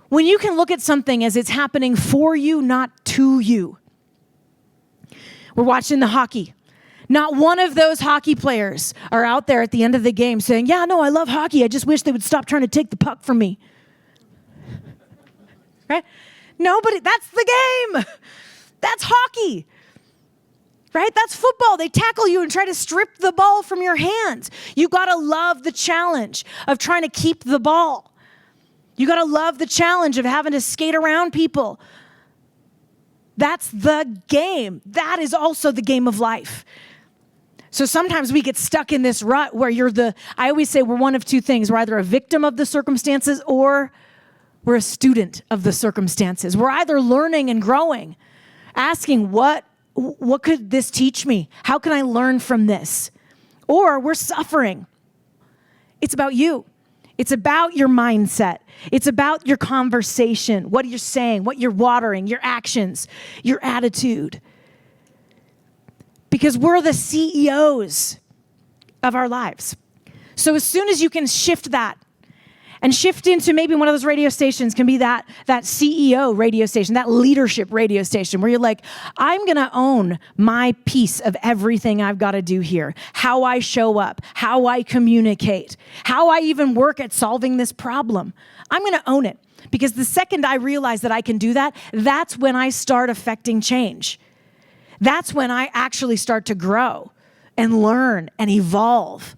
When you can look at something as it's happening for you, not to you. We're watching the hockey. Not one of those hockey players are out there at the end of the game saying, yeah, no, I love hockey. I just wish they would stop trying to take the puck from me. Right? Nobody, that's the game. That's hockey. Right? That's football. They tackle you and try to strip the ball from your hands. You got to love the challenge of trying to keep the ball. You got to love the challenge of having to skate around people. That's the game. That is also the game of life. So sometimes we get stuck in this rut where I always say we're one of two things. We're either a victim of the circumstances or we're a student of the circumstances. We're either learning and growing, asking what could this teach me? How can I learn from this? Or we're suffering. It's about you. It's about your mindset. It's about your conversation, what you're saying, what you're watering, your actions, your attitude. Because we're the CEOs of our lives. So as soon as you can shift that and shift into maybe one of those radio stations can be that CEO radio station, that leadership radio station where you're like, I'm going to own my piece of everything I've got to do here. How I show up, how I communicate, how I even work at solving this problem. I'm going to own it because the second I realize that I can do that, that's when I start affecting change. That's when I actually start to grow and learn and evolve.